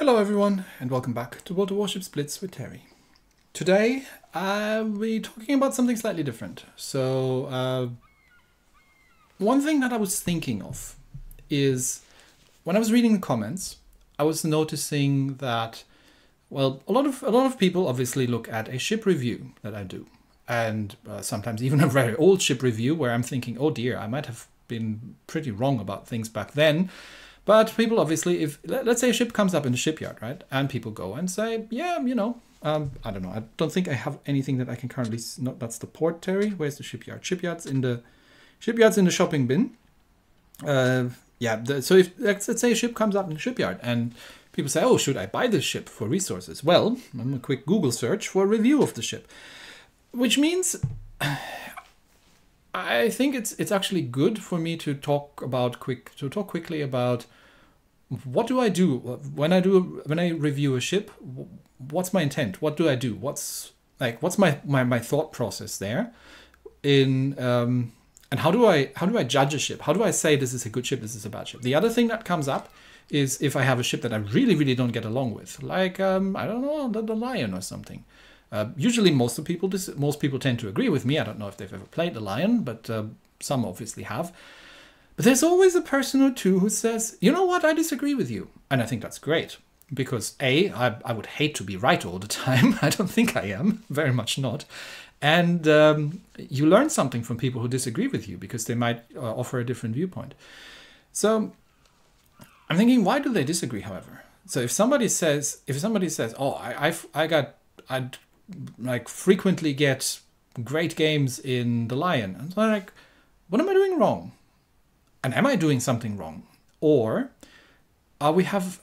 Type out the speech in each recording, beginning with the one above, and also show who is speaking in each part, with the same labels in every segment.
Speaker 1: Hello everyone and welcome back to Warships Blitz with Terry. Today I'll be talking about something slightly different. So one thing that I was thinking of is when I was reading the comments, I was noticing that, well, a lot of people obviously look at a ship review that I do, and sometimes even a very old ship review where I'm thinking, oh dear, I might have been pretty wrong about things back then. But people obviously, if let's say a ship comes up in the shipyard, right, and people go and say, yeah, you know, I don't know, I don't think I have anything that I can currently. That's the port, Terry. Where's the shipyard? Shipyard's in the shopping bin. So if let's say a ship comes up in the shipyard and people say, oh, should I buy this ship for resources? Well, I'm a quick Google search for a review of the ship, which means I think it's actually good for me to talk quickly about what do I do when I review a ship. What's my intent? What do I do? What's my thought process there in and how do I judge a ship? How do I say this is a good ship, this is a bad ship? The other thing that comes up is if I have a ship that I really don't get along with, like I don't know, the Lion or something. Usually most people tend to agree with me. I don't know if they've ever played the Lion, but some obviously have. But there's always a person or two who says, you know what, I disagree with you. And I think that's great because I would hate to be right all the time. I don't think I am, very much not. And you learn something from people who disagree with you because they might offer a different viewpoint. So I'm thinking, why do they disagree, however? So if somebody says, oh, I like frequently get great games in the Lion, and so I'm like, what am I doing wrong? And am I doing something wrong? Or do we have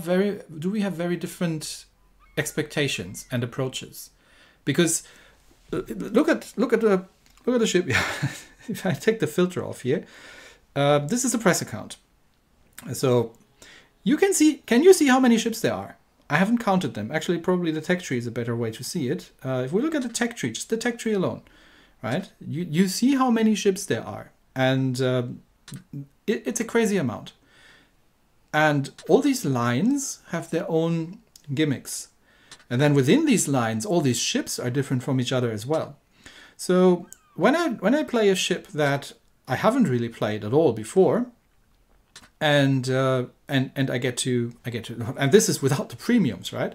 Speaker 1: very different expectations and approaches? Because look at the ship. If I take the filter off here, this is a press account. So you can you see how many ships there are? I haven't counted them. Actually, probably the tech tree is a better way to see it. If we look at the tech tree, just the tech tree alone, right? You see how many ships there are. And it's a crazy amount. And all these lines have their own gimmicks. And then within these lines, all these ships are different from each other as well. So when I play a ship that I haven't really played at all before, and I get to, and this is without the premiums, right?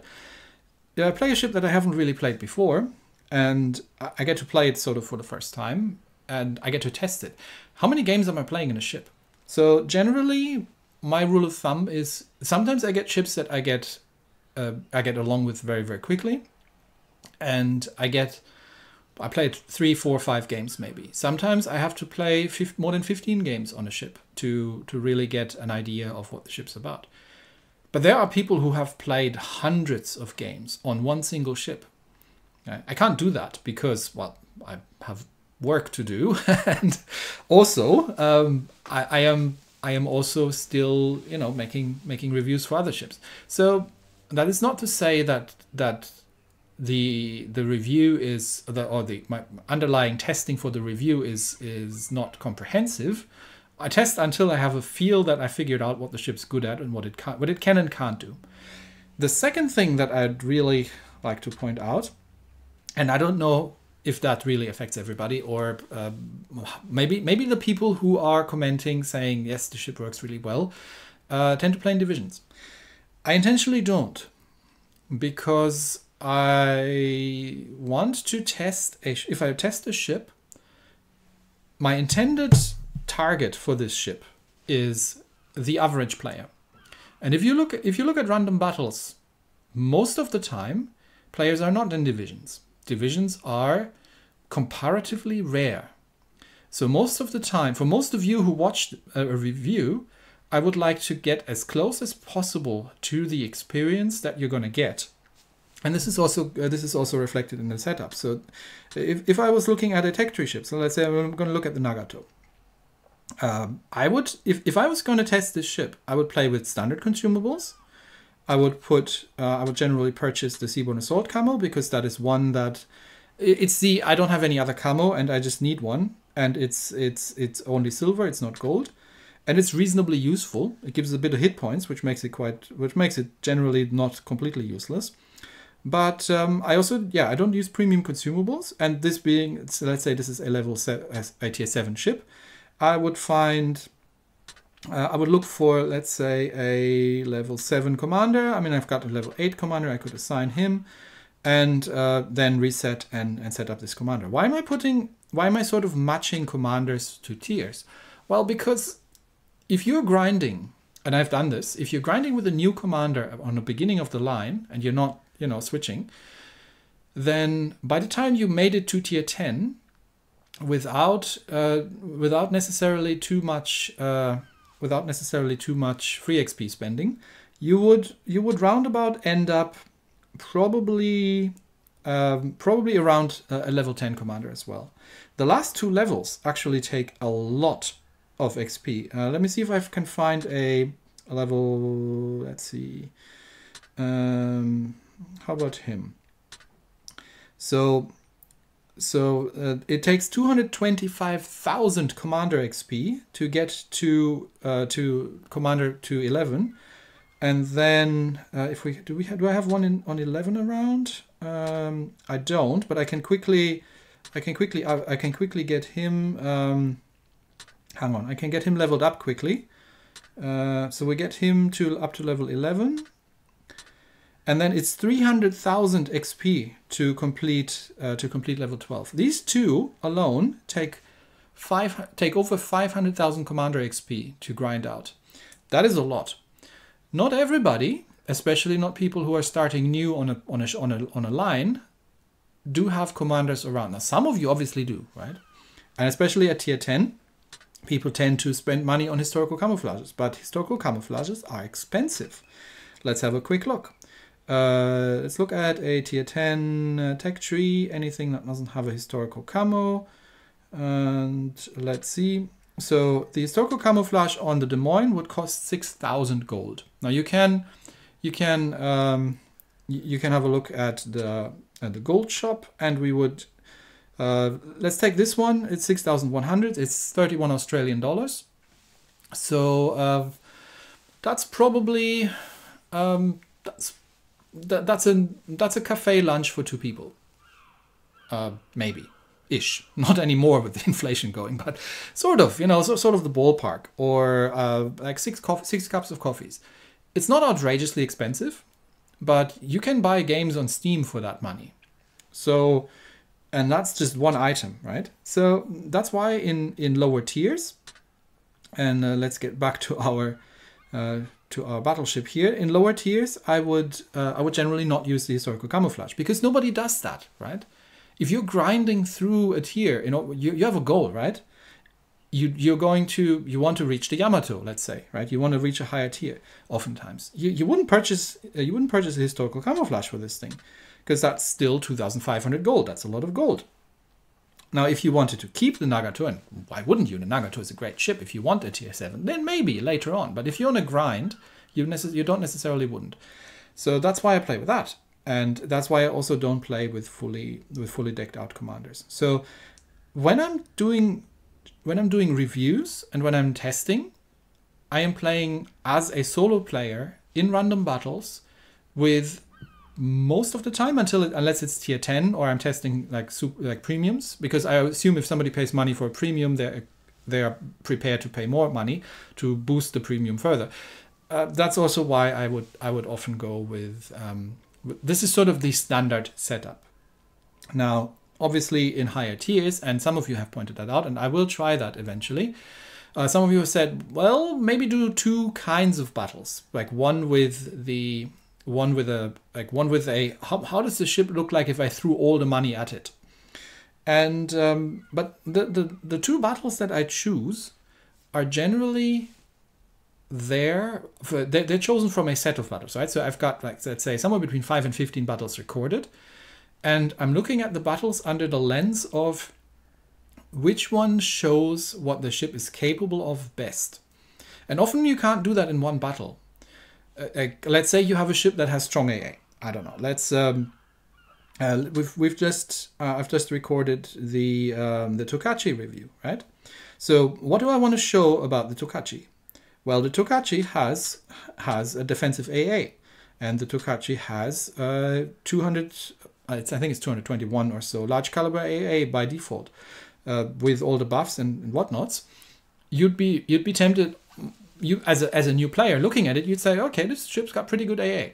Speaker 1: I play a ship that I haven't really played before, and I get to play it sort of for the first time, and I get to test it. How many games am I playing in a ship? So generally, my rule of thumb is sometimes I get ships that I get along with very quickly, and I played 3, 4, 5 games maybe. Sometimes I have to play more than 15 games on a ship to really get an idea of what the ship's about. But there are people who have played hundreds of games on one single ship. I can't do that because, well, I have work to do, and also I am also still, you know, making reviews for other ships. So that is not to say that the review is my underlying testing for the review is not comprehensive. I test until I have a feel that I figured out what the ship's good at and what it can and can't do. The second thing that I'd really like to point out, and I don't know if that really affects everybody, or maybe the people who are commenting saying yes, the ship works really well, tend to play in divisions. I intentionally don't, because I want to test if I test a ship, my intended target for this ship is the average player. And if you look at random battles, most of the time players are not in divisions. Divisions are comparatively rare. So most of the time, for most of you who watched a review, I would like to get as close as possible to the experience that you're going to get. And this is also reflected in the setup. So if I was looking at a tech tree ship, so let's say I'm going to look at the Nagato. I would, if I was going to test this ship, I would play with standard consumables. I would generally purchase the Seaborne Assault camo, because that is one that I don't have any other camo and I just need one, and it's only silver, it's not gold. and it's reasonably useful. It gives a bit of hit points, which makes it generally not completely useless. But I also, I don't use premium consumables. And this being, so let's say this is a tier 7 ship, I would look for, let's say, a level 7 commander. I mean, I've got a level 8 commander. I could assign him, and then reset and set up this commander. Why am I sort of matching commanders to tiers? Well, because if you're grinding, and I've done this, if you're grinding with a new commander on the beginning of the line and you're not, switching, then by the time you made it to tier 10, without necessarily too much free XP spending, you would roundabout end up probably around a level 10 commander as well. The last 2 levels actually take a lot of XP. Let me see if I can find a level. Let's see. How about him? So it takes 225,000 commander XP to get to commander to 11, and then do I have one on 11 around? I don't, but I can quickly get him. Hang on, I can get him leveled up quickly. So we get him up to level 11. And then it's 300,000 XP to complete level 12. These two alone take over 500,000 commander XP to grind out. That is a lot. Not everybody, especially not people who are starting new on a line, do have commanders around. Now, some of you obviously do, right? And especially at tier 10, people tend to spend money on historical camouflages, but historical camouflages are expensive. Let's have a quick look. Let's look at a tier 10 tech tree, anything that doesn't have a historical camo. And let's see. So the historical camouflage on the Des Moines would cost 6,000 gold. Now you can have a look at the gold shop, and we would let's take this one. It's 6,100. It's 31 Australian dollars. So that's probably that's a cafe lunch for 2 people, maybe ish. Not anymore with the inflation going, but sort of, sort of the ballpark, or like 6 cups of coffees. It's not outrageously expensive, but you can buy games on Steam for that money. So, and that's just one item, right? So that's why in lower tiers, and let's get back to our battleship here. In lower tiers, I would generally not use the historical camouflage, because nobody does that, right? If you're grinding through a tier, you have a goal, right? You want to reach the Yamato, let's say, right? You want to reach a higher tier. Oftentimes, you wouldn't purchase a historical camouflage for this thing, because that's still 2,500 gold. That's a lot of gold. Now, if you wanted to keep the Nagato, and why wouldn't you? The Nagato is a great ship. If you want a tier 7, then maybe later on. But if you're on a grind, you don't necessarily wouldn't. So that's why I play with that. And that's why I also don't play with fully decked out commanders. So when I'm doing reviews and when I'm testing, I am playing as a solo player in random battles with, most of the time, unless it's tier 10 or I'm testing like premiums, because I assume if somebody pays money for a premium, they are prepared to pay more money to boost the premium further. That's also why I would often go with this is sort of the standard setup. Now, obviously in higher tiers, and some of you have pointed that out, and I will try that eventually. Some of you have said, well, maybe do 2 kinds of battles, like one with a how does the ship look like if I threw all the money at it? And but the 2 battles that I choose are generally they're chosen from a set of battles, right? So I've got, like, let's say somewhere between 5 and 15 battles recorded, and I'm looking at the battles under the lens of which one shows what the ship is capable of best. And often you can't do that in one battle. Let's say you have a ship that has strong AA. I don't know. Let's I've just recorded the Tokachi review, right? So what do I want to show about the Tokachi? Well, the Tokachi has a defensive AA, and the Tokachi has 200. I think it's 221 or so large caliber AA by default, with all the buffs and whatnots. You'd be tempted. You as a new player looking at it, you'd say, okay, this ship's got pretty good AA.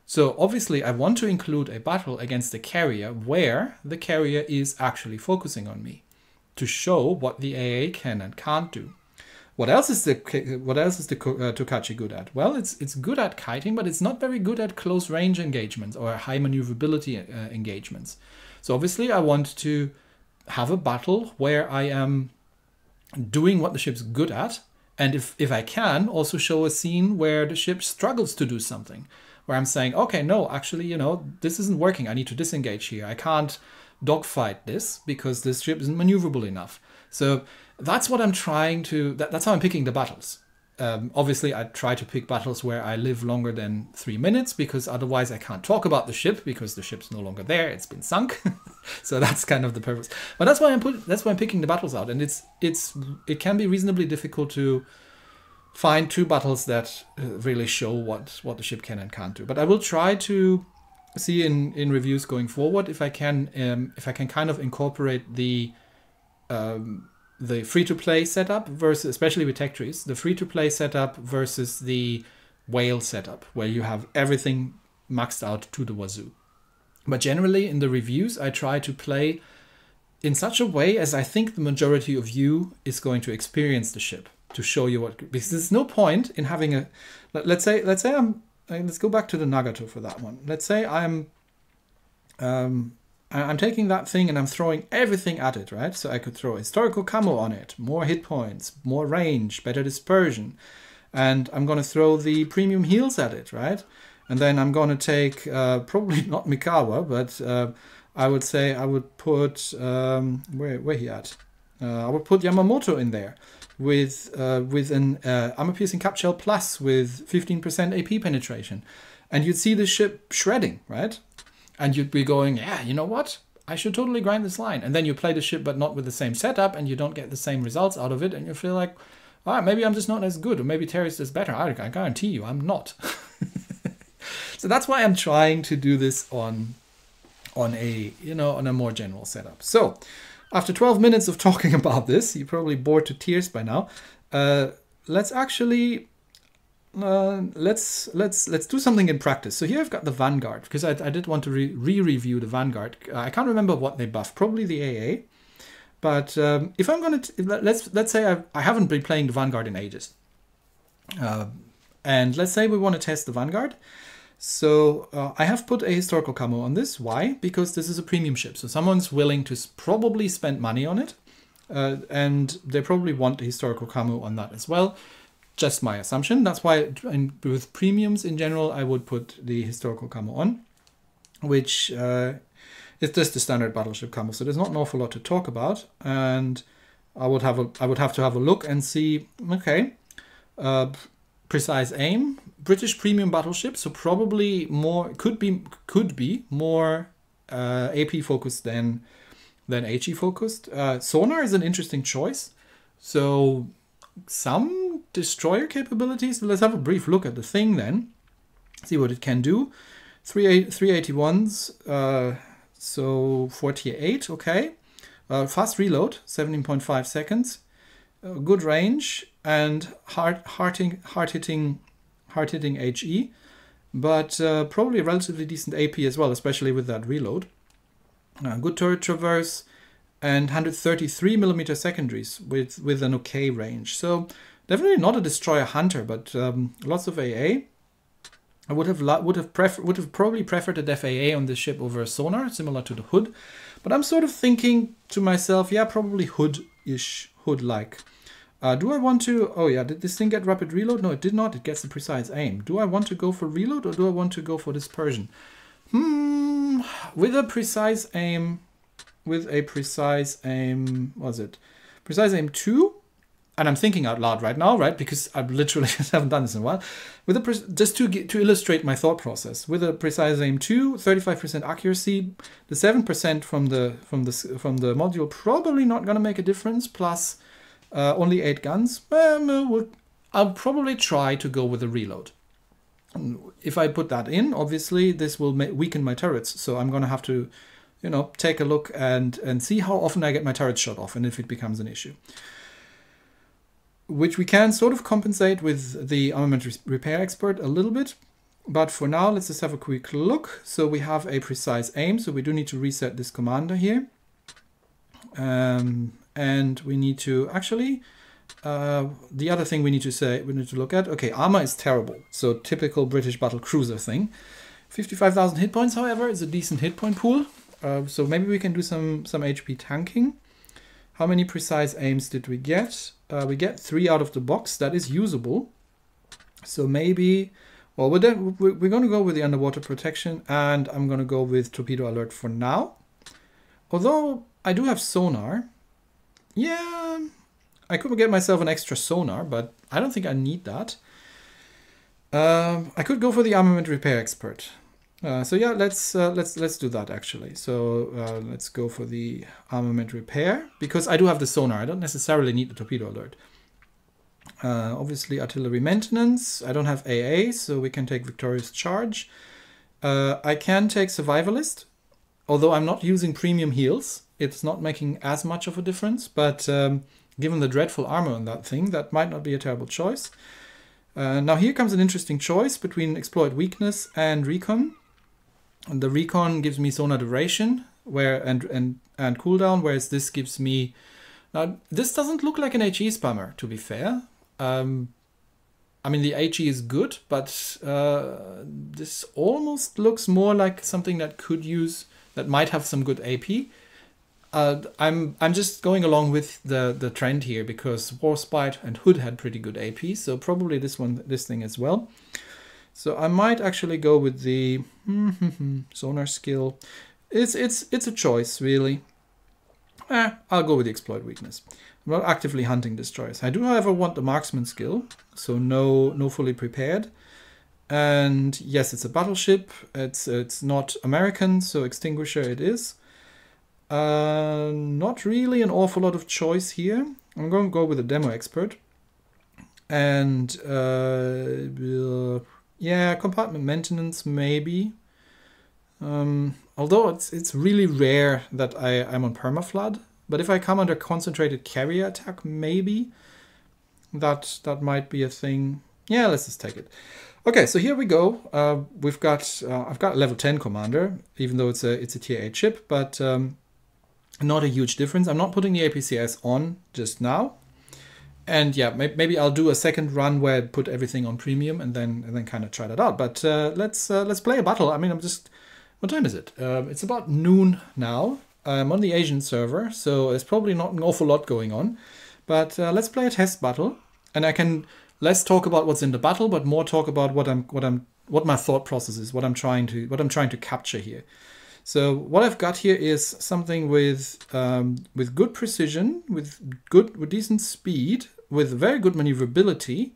Speaker 1: So obviously, I want to include a battle against the carrier where the carrier is actually focusing on me, to show what the AA can and can't do. What else is the Tokachi good at? Well, it's good at kiting, but it's not very good at close range engagements or high maneuverability engagements. So obviously, I want to have a battle where I am doing what the ship's good at, and if I can, also show a scene where the ship struggles to do something, where I'm saying, okay, no, actually, you know, this isn't working. I need to disengage here. I can't dogfight this because this ship isn't maneuverable enough. So that's what I'm trying to, that's how I'm picking the battles. Obviously, I try to pick battles where I live longer than 3 minutes, because otherwise I can't talk about the ship, because the ship's no longer there. It's been sunk. So that's kind of the purpose. But that's why I'm picking the battles out, and it can be reasonably difficult to find 2 battles that really show what the ship can and can't do. But I will try to see in reviews going forward if I can kind of incorporate the free-to-play setup versus, especially with tech trees, the free-to-play setup versus the whale setup, where you have everything maxed out to the wazoo. But generally in the reviews, I try to play in such a way as I think the majority of you is going to experience the ship, to show you what, because there's no point in having a, let's say let's go back to the Nagato for that one. Let's say I'm taking that thing and I'm throwing everything at it, right? So I could throw historical camo on it, more hit points, more range, better dispersion. And I'm going to throw the premium heals at it, right? And then I'm going to take, probably not Mikawa, but I would say I would put, where he at? I would put Yamamoto in there with an armor-piercing cap shell plus with 15% AP penetration. And you'd see the ship shredding, right? And you'd be going, yeah, you know what? I should totally grind this line. And then you play the ship, but not with the same setup, and you don't get the same results out of it. And you feel like, all right, maybe I'm just not as good, or maybe Terry's is better. I guarantee you, I'm not. So that's why I'm trying to do this on a more general setup. So after 12 minutes of talking about this, you're probably bored to tears by now. Let's actually let's do something in practice. So here I've got the Vanguard, because I did want to re-review the Vanguard. I can't remember what they buffed, probably the AA. But if I'm going to, let's say I haven't been playing the Vanguard in ages. And let's say we want to test the Vanguard. So I have put a historical camo on this. Why? Because this is a premium ship. So someone's willing to probably spend money on it. And they probably want a historical camo on that as well. Just my assumption. That's why with premiums in general, I would put the historical camo on, which is just the standard battleship camo. So there's not an awful lot to talk about. And I would have to have a look and see, okay, precise aim, British premium battleship, so probably more could be more AP focused than HE focused. Sonar is an interesting choice. So some destroyer capabilities. Let's have a brief look at the thing then. See what it can do. 381s, so 48, okay. Fast reload, 17.5 seconds. Good range and hard-hitting HE, but probably a relatively decent AP as well, especially with that reload. Good turret traverse and 133mm secondaries with an okay range. So definitely not a destroyer hunter, but lots of AA. I would have probably preferred a def AA on this ship over a sonar, similar to the Hood. But I'm sort of thinking to myself, yeah, probably Hood-ish, Hood-like. Do I want to... Oh yeah, did this thing get rapid reload? No, it did not. It gets the precise aim. Do I want to go for reload or do I want to go for dispersion? With a precise aim... Precise aim 2? And I'm thinking out loud right now, right? Because I literally haven't done this in a while. Just to illustrate my thought process. With a precise aim 2, 35% accuracy, the 7% from the module probably not going to make a difference. Plus only 8 guns. I'll probably try to go with a reload. If I put that in, obviously this will weaken my turrets, so I'm going to have to, you know, take a look and see how often I get my turrets shot off and if it becomes an issue. Which we can sort of compensate with the armament repair expert a little bit. But for now, let's just have a quick look. So we have a precise aim, so we do need to reset this commander here. And we need to actually, the other thing we need to look at, okay, armor is terrible. So typical British battle cruiser thing. 55,000 hit points, however, is a decent hit point pool. So maybe we can do some HP tanking. How many precise aims did we get? We get 3 out of the box. That is usable. So maybe, well, we're going to go with the underwater protection, and I'm going to go with torpedo alert for now. Although I do have sonar. Yeah, I could get myself an extra sonar, but I don't think I need that. I could go for the armament repair expert. So yeah, let's do that actually. So let's go for the armament repair, because I do have the sonar. I don't necessarily need the torpedo alert. Obviously artillery maintenance. I don't have AA, so we can take victorious charge. I can take survivalist, although I'm not using premium heals. It's not making as much of a difference, but given the dreadful armor on that thing, that might not be a terrible choice. Now here comes an interesting choice between exploit weakness and recon. And the recon gives me sonar duration and cooldown, whereas this gives me... Now, this doesn't look like an HE spammer, to be fair. I mean, the HE is good, but this almost looks more like something that that might have some good AP. I'm just going along with the trend here, because Warspite and Hood had pretty good AP, so probably this thing as well. So I might actually go with the sonar skill. It's a choice, really. I'll go with the exploit weakness. I'm not actively hunting destroyers. I do, however, want the marksman skill, so no fully prepared. And yes, it's a battleship. It's not American, so extinguisher it is. Not really an awful lot of choice here. I'm going to go with a demo expert. And yeah, compartment maintenance maybe. Although it's really rare that I'm on permaflood. But if I come under concentrated carrier attack, maybe that might be a thing. Yeah, let's just take it. Okay, so here we go. I've got a level 10 commander, even though it's a tier 8 ship, but not a huge difference. I'm not putting the APCS on just now. And yeah, maybe I'll do a second run where I put everything on premium and then kind of try that out. But let's play a battle. I mean, what time is it? It's about noon now. I'm on the Asian server, so there's probably not an awful lot going on. But let's play a test battle, and I can less talk about what's in the battle, but more talk about what my thought process is, what I'm trying to capture here. So what I've got here is something with good precision, with decent speed, with very good maneuverability,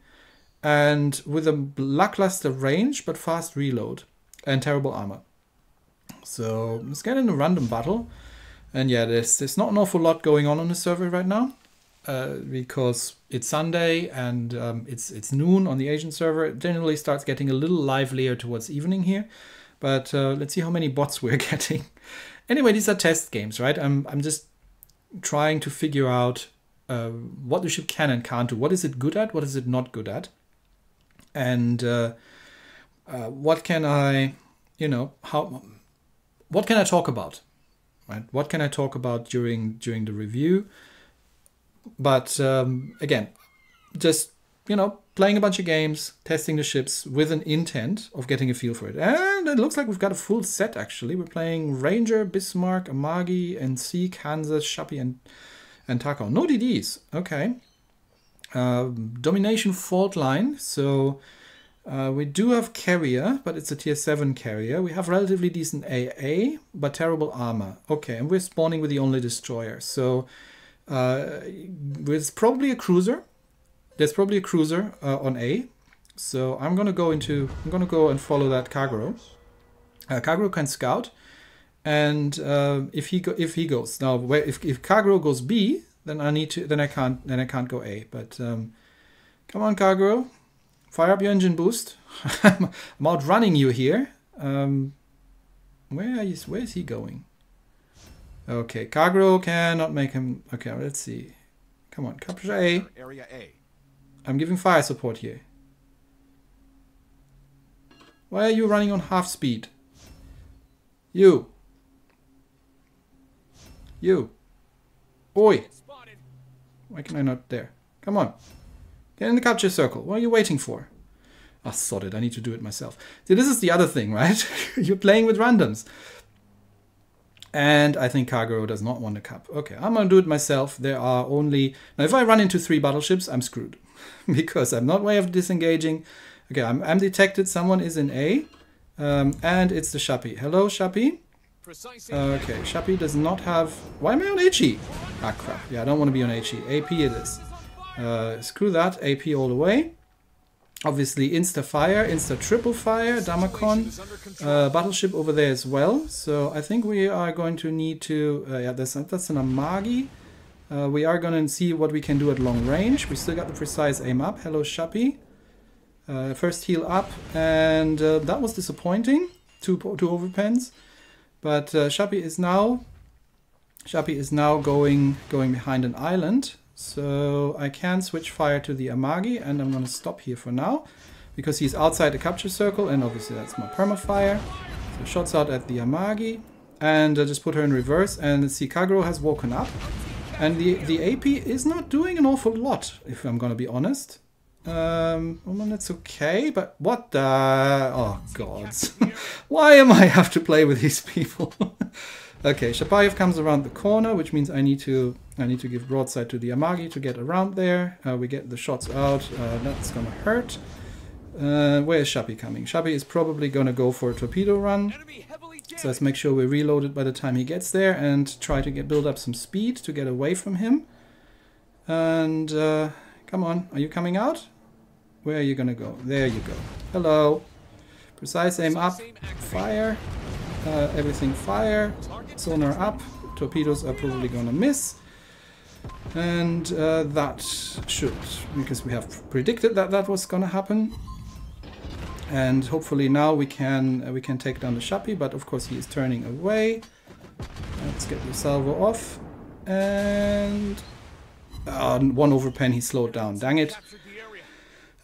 Speaker 1: and with a lackluster range but fast reload and terrible armor. So let's get in a random battle. And yeah, there's not an awful lot going on the server right now, because it's Sunday and it's noon on the Asian server. It generally starts getting a little livelier towards evening here. But let's see how many bots we're getting. Anyway, these are test games, right? I'm just trying to figure out what the ship can and can't do. What is it good at? What is it not good at? And what can I, what can I talk about? Right? What can I talk about during the review? But again, just playing a bunch of games, testing the ships with an intent of getting a feel for it. And it looks like we've got a full set, actually. We're playing Ranger, Bismarck, Amagi, NC, Kansas, Shapi, and Takao. No DDs. Okay. Domination fault line. So we do have carrier, but it's a tier 7 carrier. We have relatively decent AA, but terrible armor. Okay, and we're spawning with the only destroyer. So there's probably a cruiser. There's probably a cruiser on A, so I'm gonna go and follow that Kaguro. Kaguro can scout, and if he goes now, if Kaguro goes B, then I can't go A. But Come on, Kagero. Fire up your engine boost. I'm outrunning you here. Where is he going? Okay, Kagero cannot make him. Okay, let's see. Come on, capture A.
Speaker 2: Area A.
Speaker 1: I'm giving fire support here. Why are you running on half speed? You. Oi. Why can I not there? Come on. Get in the capture circle. What are you waiting for? Ah, sod it. I need to do it myself. See, this is the other thing, right? You're playing with randoms. And I think Kagero does not want a cap. Okay, I'm going to do it myself. There are only... Now, if I run into 3 battleships, I'm screwed. Because I'm not way of disengaging. Okay, I'm detected. Someone is in A. And it's the Shapi. Hello, Shapi. Okay, Shapi does not have... Why am I on HE? Ah, crap. Yeah, I don't want to be on HE. AP it is. Screw that. AP all the way. Obviously, insta-fire, insta-triple fire, Damakon, battleship over there as well. So I think we are going to need to... yeah, that's an Amagi. We are going to see what we can do at long range. We still got the precise aim up. Hello, Shapi. First heal up, and that was disappointing. Two overpens. But Shapi is now going behind an island. So I can switch fire to the Amagi, and I'm going to stop here for now because he's outside the capture circle, and obviously that's my permafire. So shots out at the Amagi, and just put her in reverse, and see Kagero has woken up, and the AP is not doing an awful lot, if I'm going to be honest. Well, that's okay, but what the... Oh, gods. Why am I have to play with these people? Okay, Shapayev comes around the corner, which means I need to give broadside to the Amagi to get around there. We get the shots out. That's gonna hurt. Where is Shapi coming? Shapi is probably gonna go for a torpedo run. So let's make sure we're reloaded by the time he gets there and try to build up some speed to get away from him. And come on, are you coming out? Where are you gonna go? There you go. Hello. Precise aim up. Fire. Everything fire. Sonar up. Torpedoes are probably gonna miss. And that should, because we have predicted that was gonna happen. And hopefully now we can take down the Shapi, but of course he is turning away. Let's get the salvo off. And one overpen, he slowed down. Dang it.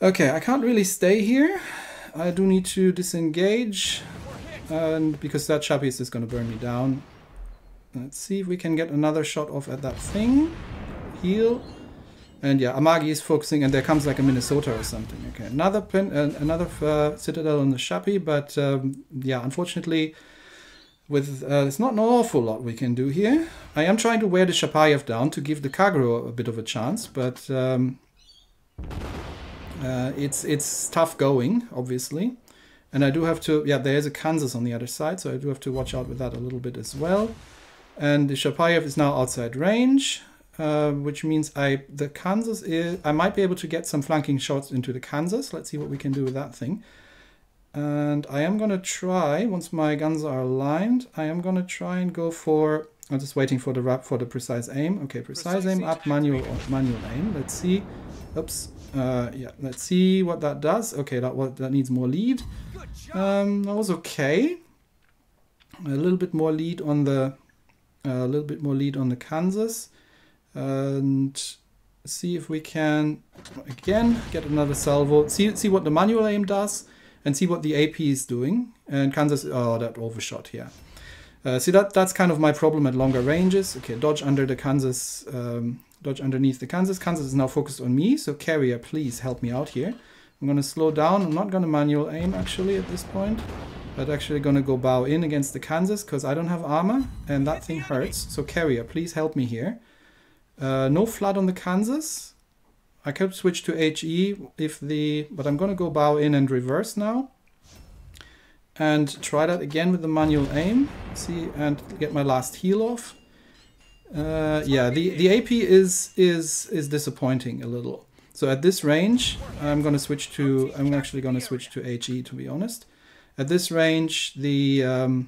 Speaker 1: Okay, I can't really stay here. I do need to disengage, and because that Shapi is just going to burn me down. Let's see if we can get another shot off at that thing. Heal. And yeah, Amagi is focusing, and there comes like a Minnesota or something. Okay, another citadel on the Shapi, but yeah, unfortunately, with there's not an awful lot we can do here. I am trying to wear the Shapayev down to give the Kagero a bit of a chance, but it's tough going, obviously. And I do have to, yeah, there's a Kansas on the other side, so I do have to watch out with that a little bit as well. And the Shapayev is now outside range, which means I might be able to get some flanking shots into the Kansas. Let's see what we can do with that thing. And I am going to try, once my guns are aligned, I am going to try and go for, I'm just waiting for the precise aim. Okay, precise aim up, manual aim. Let's see. Oops. Yeah, let's see what that does. Okay, that needs more lead. That was okay. A little bit more lead on the Kansas, and see if we can again get another salvo. See what the manual aim does, and see what the AP is doing. And Kansas, oh, that overshot here. See, that's kind of my problem at longer ranges. Okay, dodge under the Kansas. Dodge underneath the Kansas. Kansas is now focused on me, so carrier, please help me out here. I'm going to slow down. I'm not going to manual aim actually at this point, but actually going to go bow in against the Kansas because I don't have armor and that thing hurts. So carrier, please help me here. No flood on the Kansas. I could switch to HE but I'm going to go bow in and reverse now. And try that again with the manual aim. See, and get my last heal off. Yeah, the AP is disappointing a little. So at this range, I'm actually going to switch to HE, to be honest. At this range, I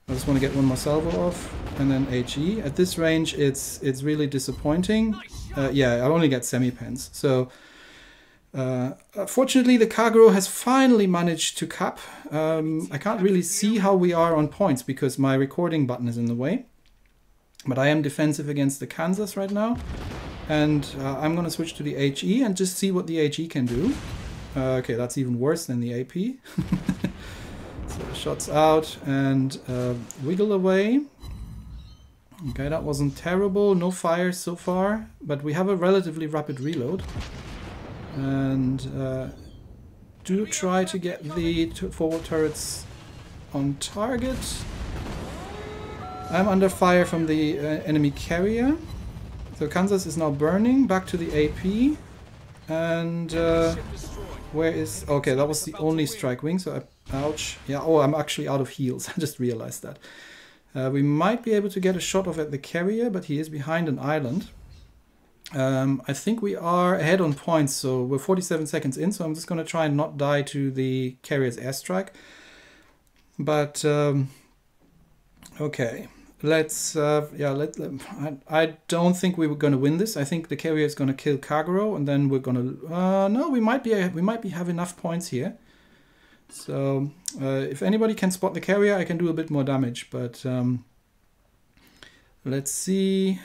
Speaker 1: just want to get one more salvo off, and then HE. At this range, it's really disappointing. Yeah, I only get semi-pens. So Fortunately, the Kagero has finally managed to cap. I can't really see how we are on points because my recording button is in the way. But I am defensive against the Kansas right now. And I'm going to switch to the HE and just see what the HE can do. Okay, that's even worse than the AP. So shots out and wiggle away. Okay, that wasn't terrible. No fires so far. But we have a relatively rapid reload. And do try to get the forward turrets on target. I'm under fire from the enemy carrier. So Kansas is now burning. Back to the AP. And where is... Okay, that was the only strike wing. So ouch. Yeah, oh, I'm actually out of heals. I just realized that. We might be able to get a shot off at the carrier, but he is behind an island. I think we are ahead on points, so we're 47 seconds in, so I'm just going to try and not die to the carrier's airstrike. But, okay, let's, I don't think we were going to win this. I think the carrier is going to kill Kagero, and then we're going to, no, we might have enough points here. So, if anybody can spot the carrier, I can do a bit more damage, but let's see.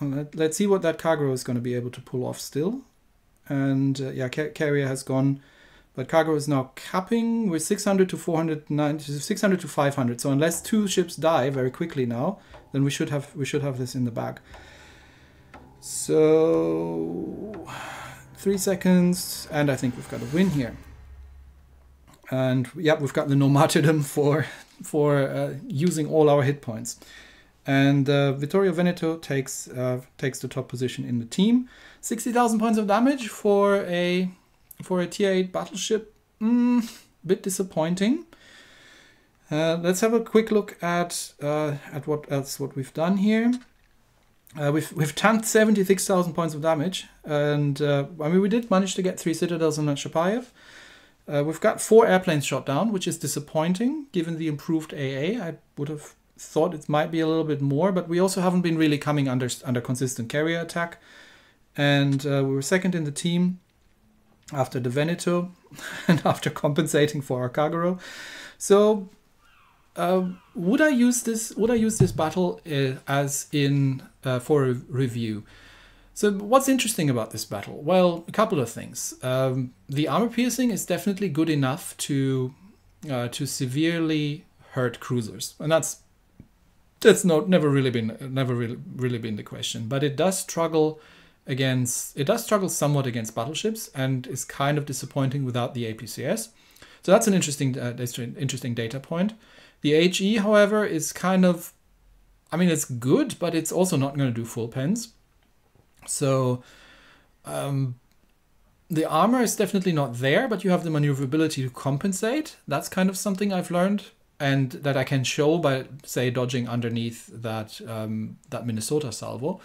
Speaker 1: Let's see what that Kagero is going to be able to pull off still. And yeah, carrier has gone, but Kagero is now capping. We're 600 to 490, 600 to 500. So unless two ships die very quickly now, then we should have this in the bag. So 3 seconds, and I think we've got a win here. And yeah, we've got the no martyrdom for using all our hit points. And Vittorio Veneto takes the top position in the team. 60,000 points of damage for a tier 8 battleship. Bit disappointing. Let's have a quick look at what we've done here. We've tanked 76,000 points of damage, and I mean, we did manage to get 3 citadels on Chapayev. We've got 4 airplanes shot down, which is disappointing given the improved AA. I would have thought it might be a little bit more, but we also haven't been really coming under consistent carrier attack. And we were second in the team after the Veneto and after compensating for our Kagero. So would I use this battle as in for a review? So what's interesting about this battle? Well, a couple of things. The armor piercing is definitely good enough to severely hurt cruisers, and that's never really been the question. But it does struggle somewhat against battleships, and is kind of disappointing without the APCS. So that's an interesting data point. The HE, however, is kind of, I mean, it's good, but it's also not going to do full pens. So the armor is definitely not there, but you have the maneuverability to compensate. That's kind of something I've learned, and that I can show by, say, dodging underneath that Minnesota salvo.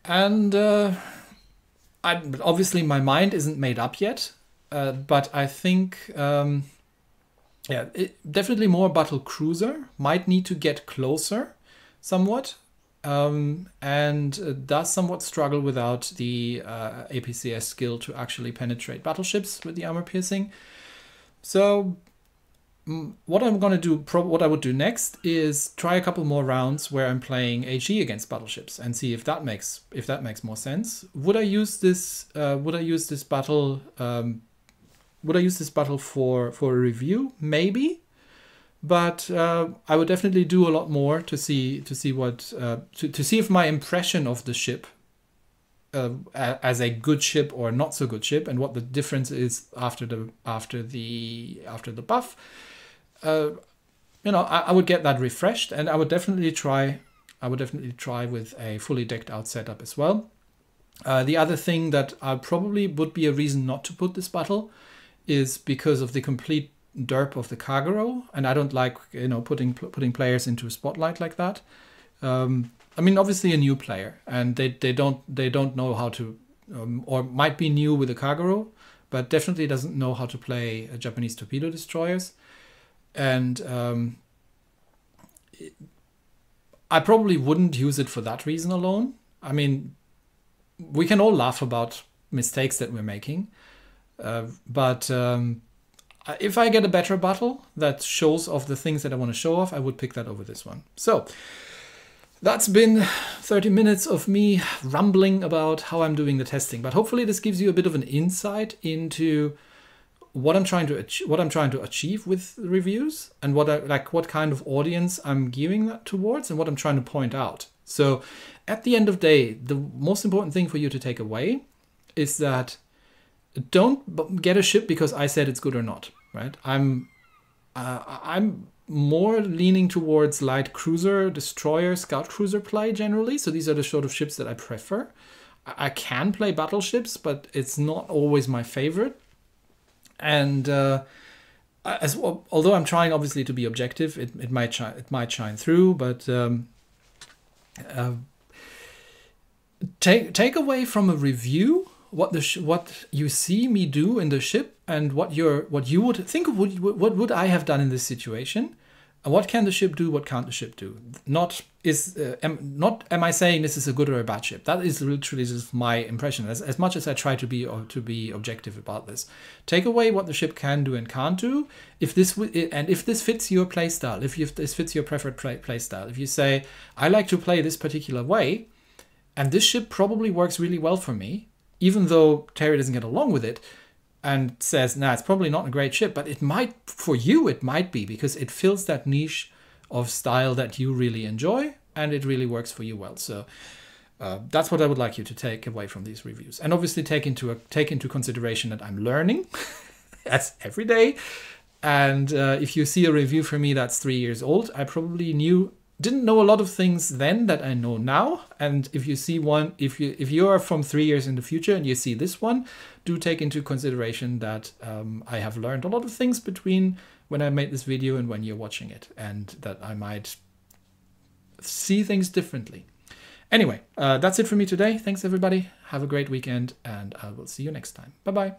Speaker 1: And obviously my mind isn't made up yet, but I think definitely more battle cruiser, might need to get closer somewhat. And does somewhat struggle without the APCS skill to actually penetrate battleships with the armor piercing. So what I'm going to do, what I would do next is try a couple more rounds where I'm playing HE against battleships and see if that makes more sense. Would I use this battle for a review? Maybe. But I would definitely do a lot more to see if my impression of the ship as a good ship or not so good ship, and what the difference is after the buff. I would get that refreshed, and I would definitely try with a fully decked out setup as well. The other thing that probably would be a reason not to put this battle is because of the complete derp of the Kagero, and I don't like putting players into a spotlight like that. I mean, obviously a new player, and they don't know how to, or might be new with the Kagero, but definitely doesn't know how to play Japanese torpedo destroyers. And I probably wouldn't use it for that reason alone. I mean, we can all laugh about mistakes that we're making. But if I get a better bottle that shows off the things that I want to show off, I would pick that over this one. So that's been 30 minutes of me rambling about how I'm doing the testing. But hopefully this gives you a bit of an insight into what I'm trying to achieve with reviews, and what kind of audience I'm gearing that towards, and what I'm trying to point out. So at the end of the day, the most important thing for you to take away is that don't get a ship because I said it's good or not, right? I'm more leaning towards light cruiser, destroyer, scout cruiser play generally. So these are the sort of ships that I prefer. I can play battleships, but it's not always my favorite. And although I'm trying obviously to be objective, it might shine through. But take away from a review what you see me do in the ship, and what you would think of what would I have done in this situation. What can the ship do? What can't the ship do? Am I saying this is a good or a bad ship? That is literally just my impression. As much as I try to be objective about this, take away what the ship can do and can't do. If this fits your play style, if this fits your preferred play style, if you say I like to play this particular way, and this ship probably works really well for me, even though Terry doesn't get along with it, and says, nah, it's probably not a great ship, but it might, for you, it might be, because it fills that niche of style that you really enjoy, and it really works for you well. So that's what I would like you to take away from these reviews. And obviously take into consideration that I'm learning, as every day. And if you see a review from me that's 3 years old, I probably didn't know a lot of things then that I know now. And if you see one, if you are from 3 years in the future and you see this one, do take into consideration that I have learned a lot of things between when I made this video and when you're watching it, and that I might see things differently. Anyway, that's it for me today. Thanks everybody. Have a great weekend, and I will see you next time. Bye-bye.